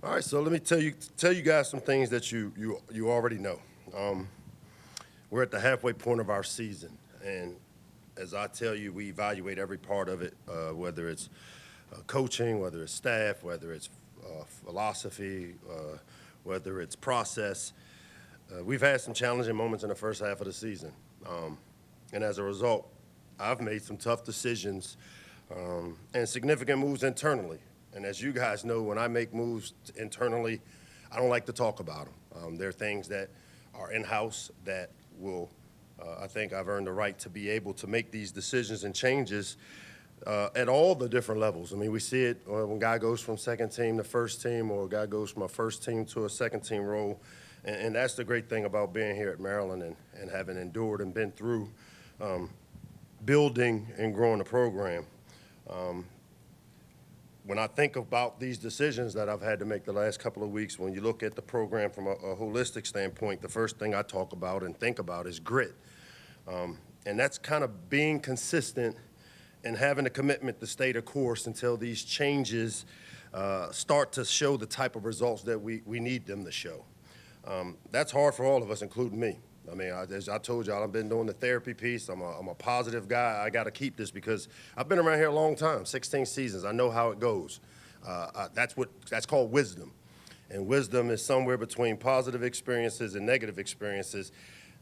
All right, so let me tell you guys some things that you already know. We're at the halfway point of our season, and as I tell you, we evaluate every part of it, whether it's coaching, whether it's staff, whether it's philosophy, whether it's process. We've had some challenging moments in the first half of the season, and as a result, I've made some tough decisions and significant moves internally. And as you guys know, when I make moves internally, I don't like to talk about them. There are things that are in-house that will, I think I've earned the right to be able to make these decisions and changes at all the different levels. I mean, we see it when a guy goes from second team to first team, or a guy goes from a first team to a second team role. And that's the great thing about being here at Maryland and having endured and been through building and growing the program. When I think about these decisions that I've had to make the last couple of weeks, when you look at the program from a holistic standpoint, the first thing I talk about and think about is grit. And that's kind of being consistent and having a commitment to stay the course until these changes start to show the type of results that we need them to show. That's hard for all of us, including me. I mean, as I told y'all, I've been doing the therapy piece. I'm a positive guy. I got to keep this because I've been around here a long time, 16 seasons. I know how it goes. That's called wisdom. And wisdom is somewhere between positive experiences and negative experiences,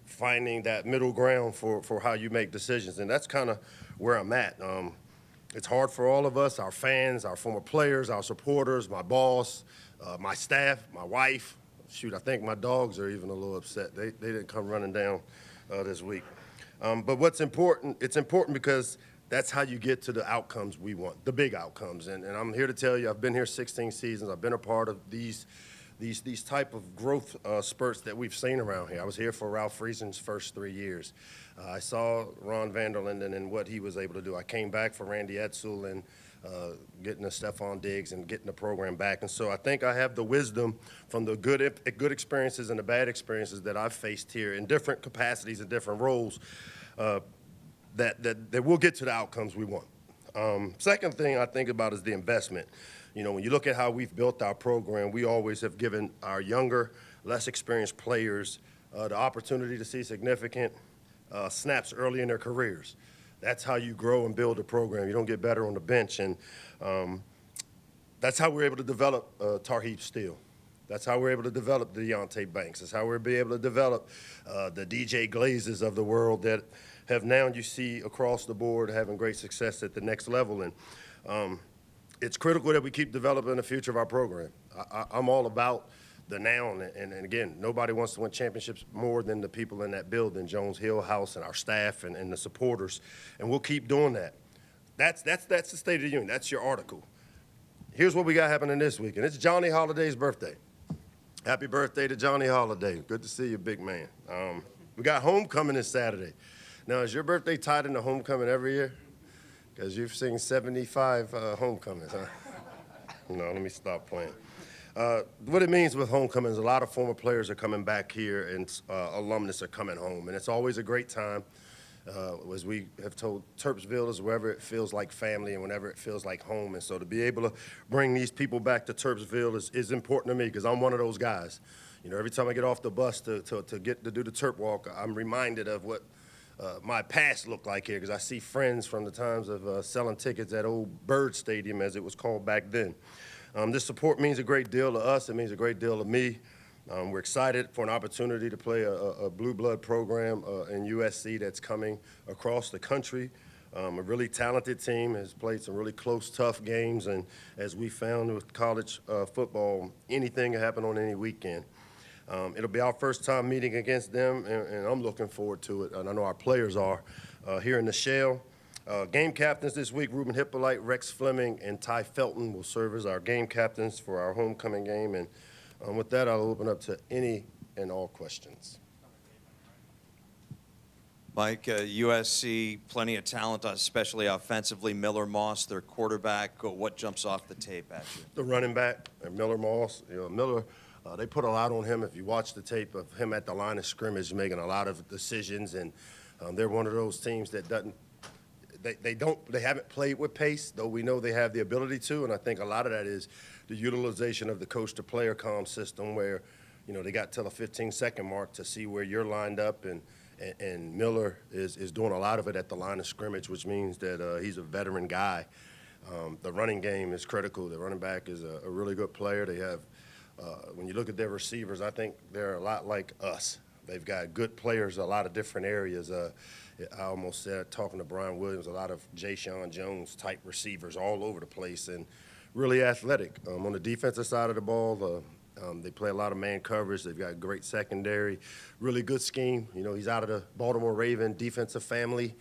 finding that middle ground for how you make decisions. And that's kind of where I'm at. It's hard for all of us, our fans, our former players, our supporters, my boss, my staff, my wife. Shoot, I think my dogs are even a little upset. They didn't come running down this week. But what's important, it's important because that's how you get to the outcomes we want, the big outcomes. And I'm here to tell you, I've been here 16 seasons. I've been a part of these type of growth spurts that we've seen around here. I was here for Ralph Friesen's first 3 years. I saw Ron Vanderlinden and what he was able to do. I came back for Randy Edsel and getting a Stephon Diggs and getting the program back. And so I think I have the wisdom from the good experiences and the bad experiences that I've faced here in different capacities and different roles that we'll get to the outcomes we want. Second thing I think about is the investment. You know, when you look at how we've built our program, we always have given our younger, less experienced players the opportunity to see significant snaps early in their careers. That's how you grow and build a program. You don't get better on the bench. And that's how we're able to develop Tarheeb Steele. That's how we're able to develop Deontay Banks. That's how we're able to develop the DJ Glazes of the world that have now you see across the board having great success at the next level. And it's critical that we keep developing the future of our program. I'm all about the now, and again, nobody wants to win championships more than the people in that building, Jones Hill House and our staff and the supporters, and we'll keep doing that. That's the State of the Union. That's your article. Here's what we got happening this weekend. It's Johnny Holiday's birthday. Happy birthday to Johnny Holiday. Good to see you, big man. We got homecoming this Saturday. Now, is your birthday tied into homecoming every year? Because you've seen 75 homecomings, huh? No, let me stop playing. What it means with homecoming is a lot of former players are coming back here and alumnus are coming home. And it's always a great time. As we have told, Terpsville is wherever it feels like family and whenever it feels like home. And so to be able to bring these people back to Terpsville is important to me because I'm one of those guys. You know, every time I get off the bus to get to do the Terp Walk, I'm reminded of what my past looked like here because I see friends from the times of selling tickets at Old Bird Stadium, as it was called back then. This support means a great deal to us. It means a great deal to me. We're excited for an opportunity to play a blue blood program in USC that's coming across the country. A really talented team has played some really close, tough games, and as we found with college football, anything can happen on any weekend. It'll be our first time meeting against them, and I'm looking forward to it, and I know our players are here in the Shell. Game captains this week, Ruben Hippolyte, Rex Fleming, and Ty Felton will serve as our game captains for our homecoming game. And with that, I'll open up to any and all questions. Mike, USC, plenty of talent, especially offensively. Miller Moss, their quarterback. What jumps off the tape at you? The running back, Miller Moss. You know, Miller, they put a lot on him. If you watch the tape of him at the line of scrimmage, making a lot of decisions, and they're one of those teams that doesn't. They haven't played with pace, though we know they have the ability to, and I think a lot of that is the utilization of the coach-to-player comm system where, they got till the 15-second mark to see where you're lined up, and Miller is doing a lot of it at the line of scrimmage, which means that he's a veteran guy. The running game is critical. The running back is a really good player. They have, when you look at their receivers, I think they're a lot like us. They've got good players, a lot of different areas. I almost said, talking to Brian Williams, a lot of Ja'Shawn Jones type receivers all over the place and really athletic. On the defensive side of the ball, they play a lot of man coverage. They've got great secondary, really good scheme. He's out of the Baltimore Raven defensive family.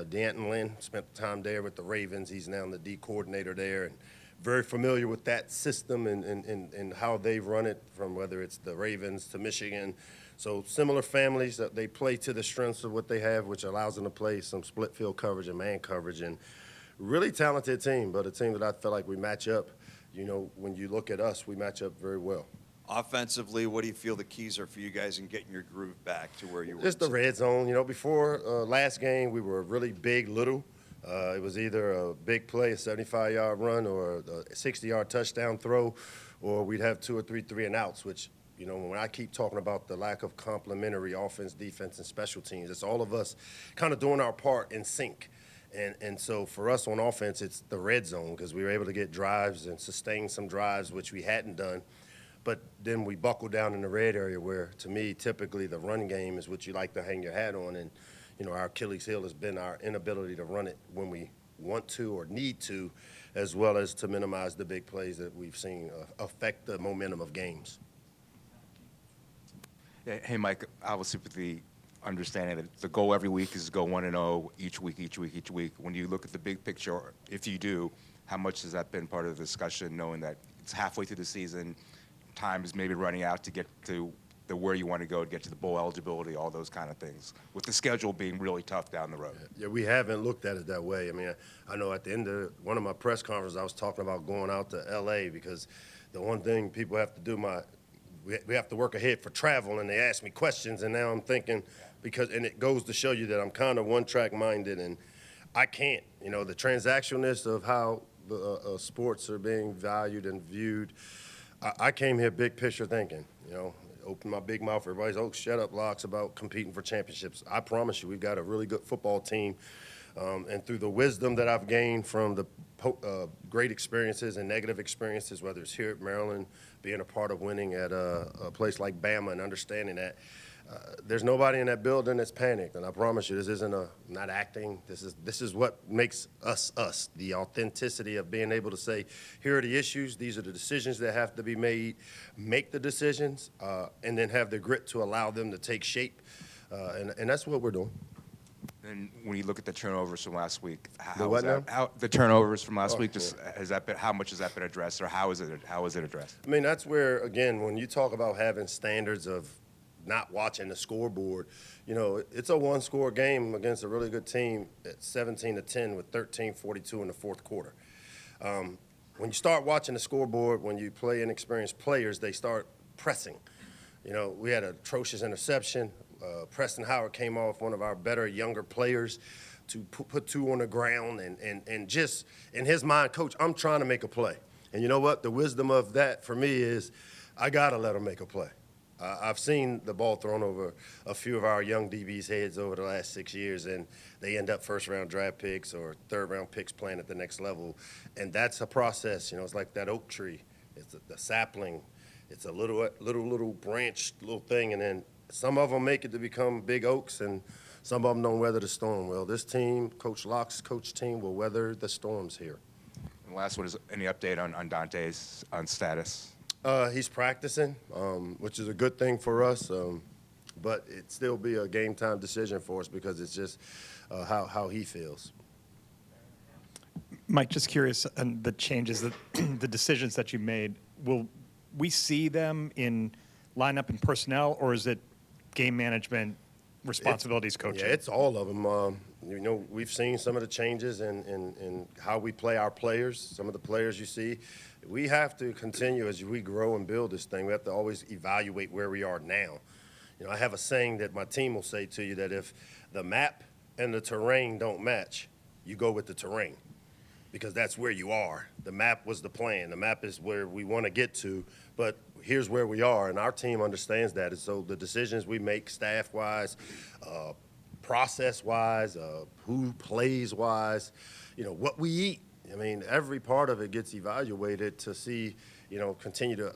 D'Anton Lynn spent time there with the Ravens. He's now the D coordinator there and very familiar with that system and how they've run it, from whether it's the Ravens to Michigan. So similar families, that they play to the strengths of what they have, which allows them to play some split field coverage and man coverage. And really talented team, but a team that I feel like we match up. When you look at us, we match up very well. Offensively, what do you feel the keys are for you guys in getting your groove back to where you were? Just the red zone. Before last game, we were really big, little. It was either a big play, a 75-yard run, or a 60-yard touchdown throw, or we'd have 2 or 3 3-and-outs, which, when I keep talking about the lack of complementary offense, defense, and special teams, it's all of us kind of doing our part in sync. And so for us on offense, it's the red zone, because we were able to get drives and sustain some drives, which we hadn't done. But then we buckle down in the red area where, to me, typically the run game is what you like to hang your hat on. And, our Achilles heel has been our inability to run it when we want to or need to, as well as to minimize the big plays that we've seen affect the momentum of games. Hey, Mike, obviously with the understanding that the goal every week is to go 1-0 each week. When you look at the big picture, if you do, how much has that been part of the discussion, knowing that it's halfway through the season, time is maybe running out to get to where you want to go, to get to the bowl eligibility, all those kind of things, with the schedule being really tough down the road? Yeah, we haven't looked at it that way. I mean, I know at the end of one of my press conferences, I was talking about going out to L.A. because the one thing people have to do, we have to work ahead for travel, and they ask me questions, and now I'm thinking, and it goes to show you that I'm kind of one-track minded, and I can't. The transactionalness of how the sports are being valued and viewed, I came here big picture thinking, open my big mouth. Everybody's, shut up, Locks, about competing for championships. I promise you, we've got a really good football team. And through the wisdom that I've gained from the great experiences and negative experiences, whether it's here at Maryland, being a part of winning at a place like Bama and understanding that, there's nobody in that building that's panicked. And I promise you, this isn't not acting. This is what makes us us. The authenticity of being able to say, here are the issues. These are the decisions that have to be made. Make the decisions, and then have the grit to allow them to take shape. And that's what we're doing. And when you look at the turnovers from last week, The turnovers from last week, yeah. how much has that been addressed, or how is it addressed? I mean, that's where, again, when you talk about having standards of not watching the scoreboard, it's a one-score game against a really good team at 17-10 with 13-42 in the fourth quarter. When you start watching the scoreboard, when you play inexperienced players, they start pressing. We had an atrocious interception. Preston Howard came off one of our better younger players to put 2 on the ground and just in his mind, coach, I'm trying to make a play. And you know what? The wisdom of that for me is I got to let him make a play. I've seen the ball thrown over a few of our young DBs' heads over the last 6 years, and they end up first-round draft picks or third-round picks playing at the next level. And that's a process. It's like that oak tree. It's the sapling. It's a little branch, little thing, and then some of them make it to become big oaks, and some of them don't weather the storm. Well, this team, Coach Locke's coach team, will weather the storms here. And last one is any update on Dante's status? He's practicing, which is a good thing for us, but it still be a game time decision for us because it's just how he feels. Mike, just curious on the changes, the decisions that you made. Will we see them in lineup and personnel, or is it game management responsibilities coaching? Yeah, it's all of them. We've seen some of the changes in how we play our players. Some of the players you see, we have to continue as we grow and build this thing. We have to always evaluate where we are now. I have a saying that my team will say to you that if the map and the terrain don't match, you go with the terrain. because that's where you are. The map was the plan. The map is where we want to get to, but here's where we are, and our team understands that. And so the decisions we make staff-wise, process-wise, who plays-wise, what we eat. I mean, every part of it gets evaluated to see, continue to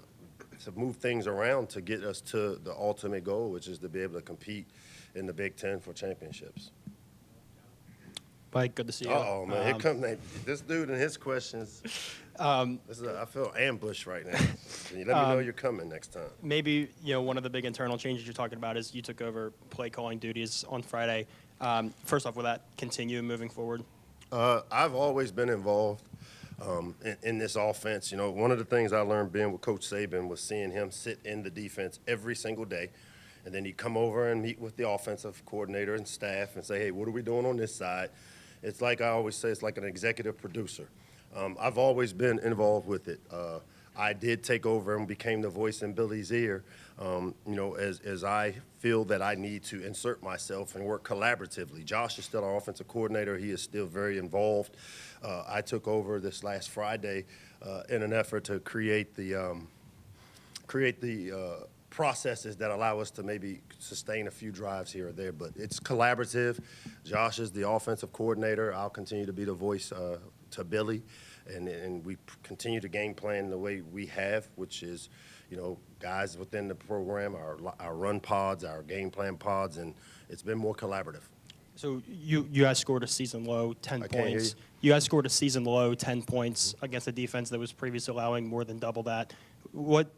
move things around to get us to the ultimate goal, which is to be able to compete in the Big Ten for championships. Mike, good to see you. Uh-oh, man. Here comes this dude and his questions. I feel ambushed right now. Can you let me know you're coming next time? Maybe, one of the big internal changes you're talking about is you took over play calling duties on Friday. First off, will that continue moving forward? I've always been involved in this offense. One of the things I learned being with Coach Saban was seeing him sit in the defense every single day. And then he'd come over and meet with the offensive coordinator and staff and say, hey, what are we doing on this side? It's like I always say, it's like an executive producer. I've always been involved with it. I did take over and became the voice in Billy's ear, as I feel that I need to insert myself and work collaboratively. Josh is still our offensive coordinator. He is still very involved. I took over this last Friday in an effort to create the processes that allow us to maybe sustain a few drives here or there, but it's collaborative. Josh is the offensive coordinator. I'll continue to be the voice to Billy, and we continue to game plan the way we have, which is, guys within the program, our run pods, our game plan pods, and it's been more collaborative. So you guys scored a season low 10 I can't hear points. you. You guys scored a season low 10 points against a defense that was previously allowing more than double that. What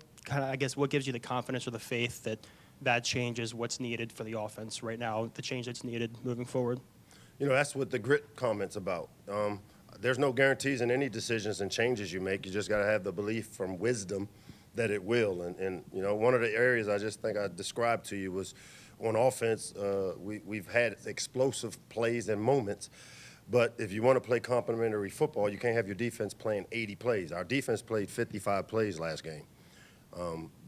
gives you the confidence or the faith that change is what's needed for the offense right now, the change that's needed moving forward? That's what the grit comment's about. There's no guarantees in any decisions and changes you make. You just got to have the belief from wisdom that it will. And one of the areas I just think I described to you was on offense, we've had explosive plays and moments. But if you want to play complementary football, you can't have your defense playing 80 plays. Our defense played 55 plays last game.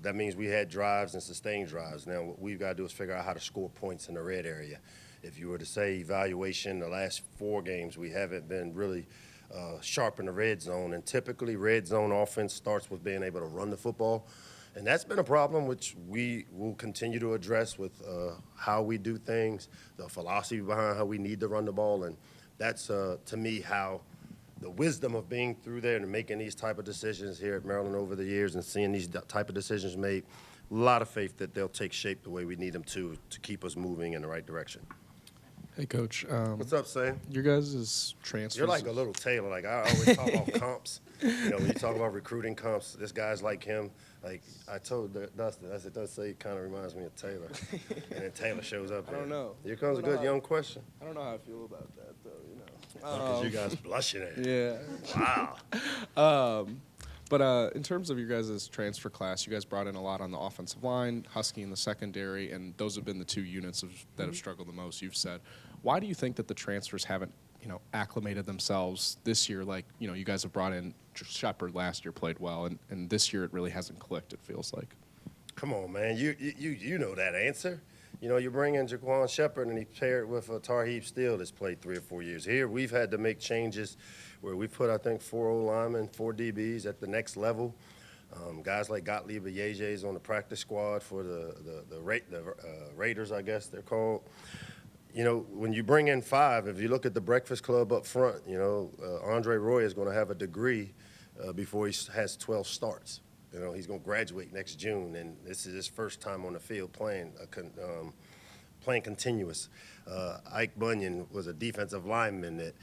That means we had drives and sustained drives. Now, what we've got to do is figure out how to score points in the red area. If you were to say evaluation, the last 4 games, we haven't been really sharp in the red zone. And typically, red zone offense starts with being able to run the football. And that's been a problem which we will continue to address with how we do things, the philosophy behind how we need to run the ball. And that's, to me, how the wisdom of being through there and making these type of decisions here at Maryland over the years and seeing these type of decisions made, a lot of faith that they'll take shape the way we need them to keep us moving in the right direction. Hey, Coach. What's up, Sam? Your guys' transfers. You're like a little Taylor. Like, I always talk about comps. When you talk about recruiting comps, this guy's like him. Like, I told Dustin, I said, Dustin, it kind of reminds me of Taylor. And then Taylor shows up. I don't know. Here comes a good young question. I don't know how I feel about that, though. Because you guys blushing at it. Yeah. Wow. But in terms of your guys' transfer class, you guys brought in a lot on the offensive line, Husky in the secondary, and those have been the 2 units that have struggled the most, you've said. Why do you think that the transfers haven't, acclimated themselves this year? Like, you guys have brought in Shepard last year, played well, and this year it really hasn't clicked, it feels like. Come on, man. You know that answer. You bring in Jaquan Shepard, and he paired with Tarheeb Steele that's played 3 or 4 years. Here, we've had to make changes where we put, I think, 4 O-linemen, 4 DBs at the next level. Guys like Gottlieb Ayeje's on the practice squad for the Raiders, I guess they're called. When you bring in 5, if you look at the Breakfast Club up front, Andre Roy is going to have a degree before he has 12 starts. He's going to graduate next June, and this is his first time on the field playing continuous. Ike Bunyan was a defensive lineman that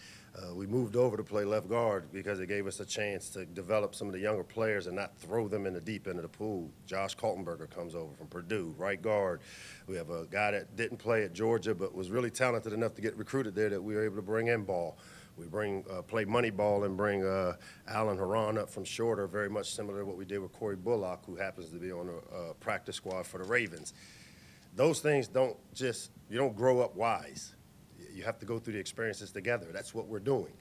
we moved over to play left guard because it gave us a chance to develop some of the younger players and not throw them in the deep end of the pool. Josh Kaltenberger comes over from Purdue, right guard. We have a guy that didn't play at Georgia but was really talented enough to get recruited there that we were able to bring in ball. We play money ball and bring Alan Haran up from Shorter, very much similar to what we did with Corey Bullock, who happens to be on the practice squad for the Ravens. Those things you don't grow up wise. You have to go through the experiences together. That's what we're doing.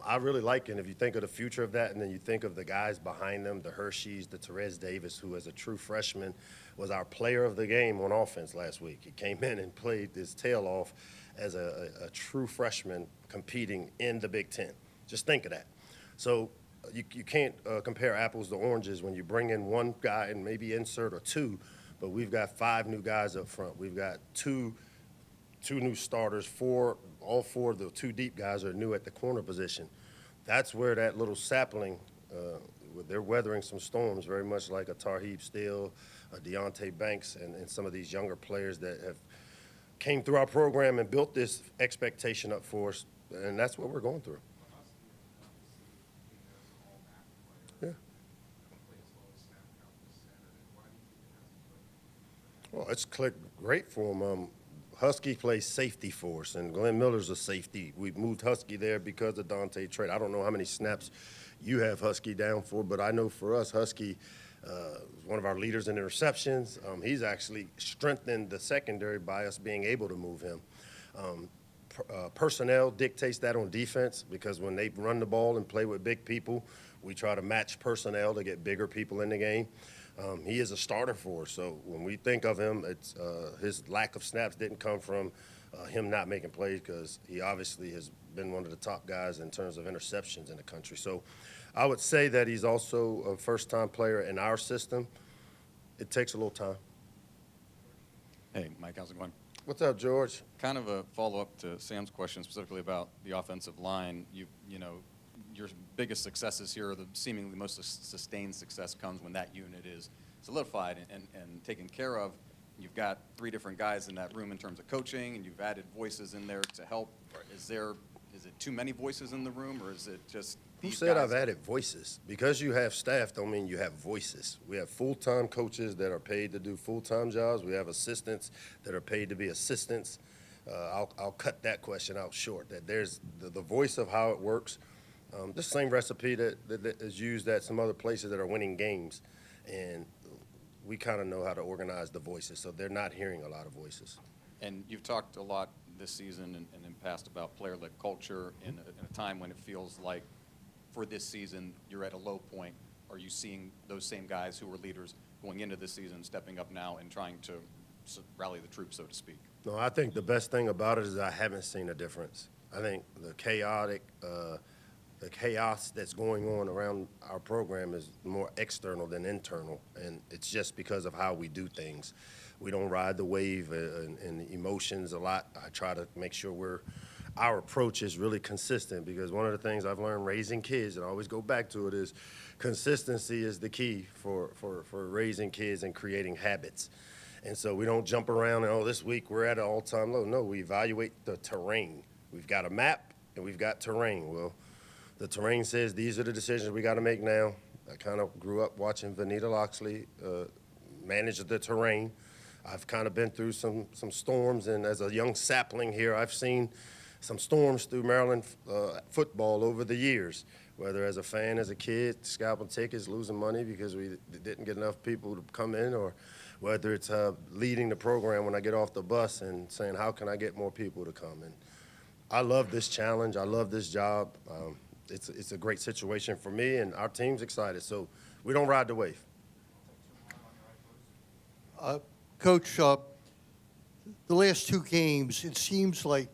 I really like it. If you think of the future of that, and then you think of the guys behind them, the Hershey's, the Terez Davis, who as a true freshman was our player of the game on offense last week. He came in and played his tail off as a true freshman competing in the Big Ten. Just think of that. So you can't compare apples to oranges when you bring in one guy and maybe insert or two, but we've got 5 new guys up front. We've got two new starters, all four of the 2 deep guys are new at the corner position. That's where that little sapling, they're weathering some storms, very much like a Tarheeb Steele, a Deontay Banks, and some of these younger players that have came through our program and built this expectation up for us, and that's what we're going through. Yeah. Well, it's clicked great for him. Husky plays safety for us, and Glenn Miller's a safety. We moved Husky there because of Dante trade. I don't know how many snaps you have Husky down for, but I know for us, Husky is one of our leaders in interceptions. He's actually strengthened the secondary by us being able to move him. Personnel dictates that on defense because when they run the ball and play with big people, we try to match personnel to get bigger people in the game. He is a starter for us, so when we think of him, it's his lack of snaps didn't come from him not making plays because he obviously has been one of the top guys in terms of interceptions in the country. So I would say that he's also a first-time player in our system. It takes a little time. Hey, Mike, how's it going? What's up, George? Kind of a follow-up to Sam's question, specifically about the offensive line. You know, your biggest successes here, or the seemingly most sustained success, comes when that unit is solidified and taken care of. You've got 3 different guys in that room in terms of coaching, and you've added voices in there to help. Is it too many voices in the room, or is it just Who these said guys? I've added voices? Because you have staff don't mean you have voices. We have full-time coaches that are paid to do full-time jobs. We have assistants that are paid to be assistants. I'll cut that question out short, that there's the voice of how it works. The same recipe that is used at some other places that are winning games. And we kind of know how to organize the voices, so they're not hearing a lot of voices. And you've talked a lot this season and in past about player-led culture in a time when it feels like for this season you're at a low point. Are you seeing those same guys who were leaders going into this season stepping up now and trying to rally the troops, so to speak? No, I think the best thing about it is I haven't seen a difference. I think the chaos that's going on around our program is more external than internal, and it's just because of how we do things. We don't ride the wave and emotions a lot. I try to make sure our approach is really consistent, because one of the things I've learned raising kids, and I always go back to it, is consistency is the key for raising kids and creating habits. And so we don't jump around and, this week we're at an all-time low. No, we evaluate the terrain. We've got a map and we've got terrain. Well, the terrain says these are the decisions we got to make now. I kind of grew up watching Vanita Locksley manage the terrain. I've kind of been through some storms, and as a young sapling here, I've seen some storms through Maryland football over the years, whether as a fan, as a kid, scalping tickets, losing money because we didn't get enough people to come in, or whether it's leading the program when I get off the bus and saying, how can I get more people to come? And I love this challenge. I love this job. It's a great situation for me, and our team's excited. So we don't ride the wave. Coach, the last 2 games, it seems like,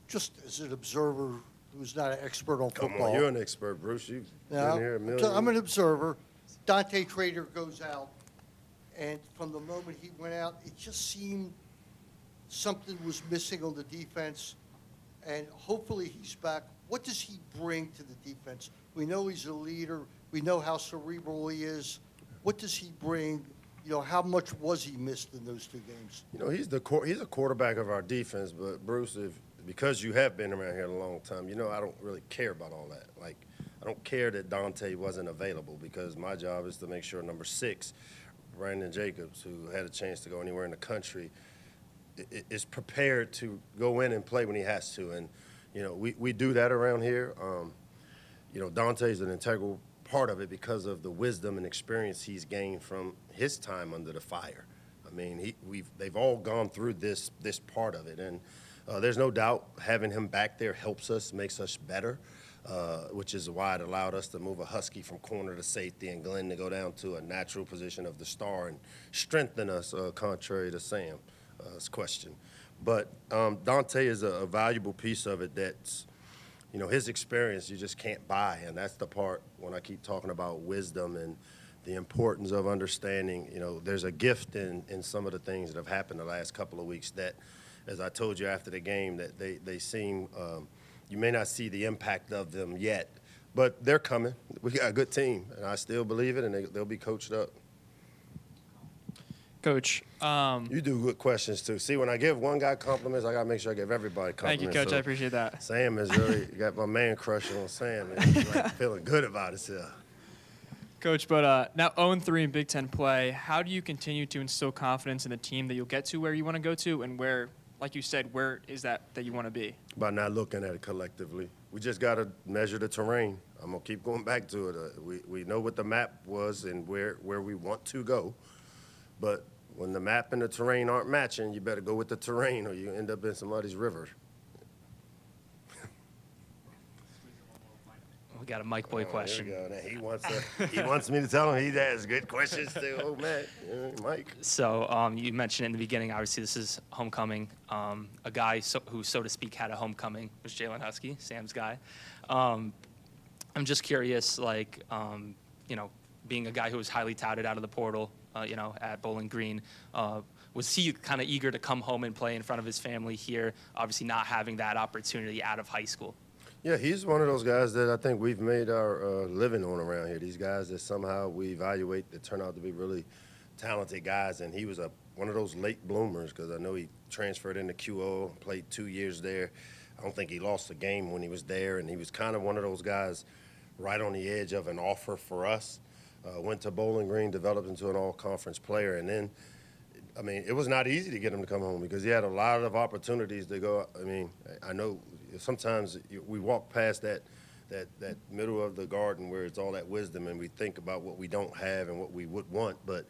just as an observer who's not an expert on Come football. on, you're an expert, Bruce. You've been here a million. I'm an observer. Dante Trader goes out, and from the moment he went out, it just seemed something was missing on the defense, and hopefully he's back. What does he bring to the defense? We know he's a leader. We know how cerebral he is. What does he bring? How much was he missed in those 2 games? He's a quarterback of our defense, but Bruce, because you have been around here a long time, I don't really care about all that. Like, I don't care that Dante wasn't available, because my job is to make sure number 6, Brandon Jacobs, who had a chance to go anywhere in the country, is prepared to go in and play when he has to. And, we do that around here. Dante's an integral part of it because of the wisdom and experience he's gained from his time under the fire. I mean, they've all gone through this part of it, and there's no doubt having him back there helps us, makes us better, which is why it allowed us to move a Husky from corner to safety and Glenn to go down to a natural position of the star and strengthen us, contrary to Sam's question. But Dante is a valuable piece of it that's his experience you just can't buy, and that's the part when I keep talking about wisdom and the importance of understanding. There's a gift in some of the things that have happened the last couple of weeks that, as I told you after the game, that they seem you may not see the impact of them yet, but they're coming. We got a good team, and I still believe it, and they'll be coached up. Coach, You do good questions too. See, when I give one guy compliments, I gotta make sure I give everybody thank compliments. you, Coach. So I appreciate that. Sam has really got my man crush on Sam, and he's like feeling good about himself. Coach, but now 0-3 in Big Ten play, how do you continue to instill confidence in the team that you'll get to where you want to go to, and where, like you said, where is that you want to be? By not looking at it collectively. We just got to measure the terrain. I'm going to keep going back to it. We know what the map was and where we want to go. But when the map and the terrain aren't matching, you better go with the terrain or you end up in somebody's river. We got a Mike Boy question. There we go. Now he wants me to tell him he has good questions too. Oh, man. Mike. So you mentioned in the beginning, obviously this is homecoming. A guy who, so to speak, had a homecoming was Jalen Husky, Sam's guy. I'm just curious, being a guy who was highly touted out of the portal, at Bowling Green, was he kind of eager to come home and play in front of his family here, obviously not having that opportunity out of high school? Yeah, he's one of those guys that I think we've made our living on around here. These guys that somehow we evaluate that turn out to be really talented guys, and he was one of those late bloomers because I know he transferred into QO, played 2 years there. I don't think he lost a game when he was there, and he was kind of one of those guys right on the edge of an offer for us. Went to Bowling Green, developed into an all-conference player, and then, it was not easy to get him to come home because he had a lot of opportunities to go. I know sometimes we walk past that middle of the garden where it's all that wisdom and we think about what we don't have and what we would want, but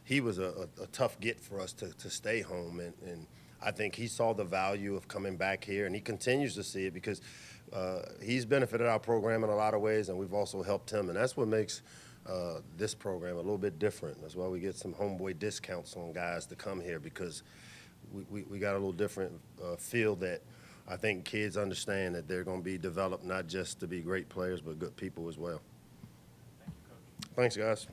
he was a tough get for us to stay home, and I think he saw the value of coming back here, and he continues to see it because he's benefited our program in a lot of ways, and we've also helped him, and that's what makes this program a little bit different. That's why we get some homeboy discounts on guys to come here because we got a little different feel that I think kids understand that they're going to be developed not just to be great players but good people as well. Thank you, Coach. Thanks, guys.